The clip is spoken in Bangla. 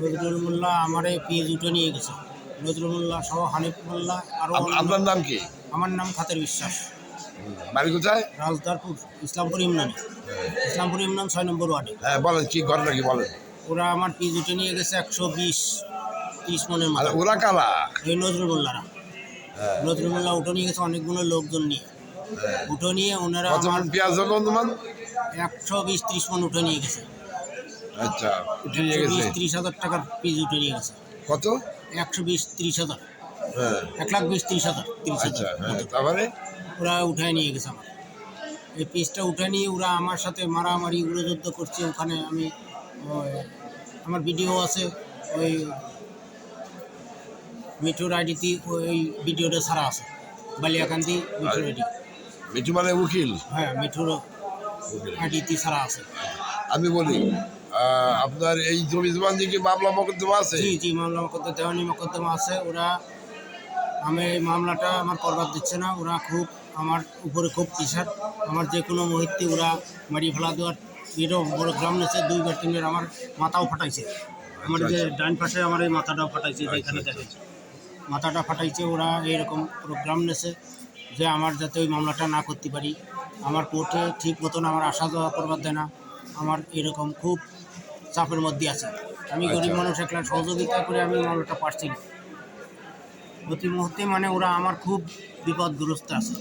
নজরুল মোল্লা আমার পেজ উঠে নিয়ে গেছে। নজরুল মোল্লা সহ হানিফ মোল্লা আরও। আপনার নাম কি? আমার নাম খাতের বিশ্বাস। বাড়ি কোথায়? রাজদারপুর, ইসলামপুর ইমরানি। ইসলামপুর ইমরান 6 নম্বর ওয়ার্ডে। হ্যাঁ বলেন, কি ঘটনা কি বলেন। ওরা আমার পেজ উঠে নিয়ে গেছে 120-30 মনের আর মতো। ওরা কারা? এই নজরুল মোল্লারা। নজরুল মোল্লা উঠে নিয়ে গেছে অনেকগুলো লোকজন নিয়ে। উঠে নিয়ে ওনারা কত আমার মন পেঁয়াজ হলো অনুমান? 120-30 মন উঠে নিয়ে গেছে। আচ্ছা, উঠে নিয়ে গেছে। 120-30 হাজার টাকার পেজ উঠে নিয়ে গেছে। কত? 120-30 হাজার। হ্যাঁ 1,20,30,000। আচ্ছা, হ্যাঁ তারপরে ওরা উঠায় নিয়ে গেছে আমার এই পেজটা। উঠে নিয়ে ওরা আমার সাথে মারামারি গৃহযুদ্ধ করছে। ওখানে আমি আমার ভিডিও আছে, ওই মিঠুর আইডিতে ওই ভিডিওটা ছাড়া আছে। বালিয়াকান্দি মিঠুর আইডি। মিঠু মানে উকিল? হ্যাঁ, মিঠুর আইডিতে ছাড়া আছে। আমি বলি, আপনার এই জমি জমা নিয়ে কি মামলা মোকদ্দমা আছে? জি জি, মামলা মোকদ্দমা, দেওয়ানি মোকদ্দমা আছে। ওরা আমি এই মামলাটা আমার করবার দিচ্ছে না। ওরা খুব আমার উপরে খুব প্রেশার। আমার যে কোনো মুহূর্তে ওরা মারি ফেলা দেওয়ার এরকম বড় গ্রাম নিয়েছে। 2-3 আমার মাথাও ফাটাইছে। আমার যে ডান পাশে আমার এই মাথাটাও ফাটাইছে, যেখানে দেখে মাথাটা ফাটাইছে। ওরা এইরকম প্রোগ্রাম নিয়েছে যে আমার যাতে ওই মামলাটা না করতে পারি। আমার কোর্টে ঠিক মতন আমার আসা যাওয়া করবার দেয় না। আমার এরকম খুব চাপের মধ্যে আছে। আমি গরিব মানুষ, একলা সহযোগিতা করে আমি মামলাটা পারছি না। প্রতি মুহূর্তে মানে ওরা আমার খুব বিপদগ্রস্ত আছে।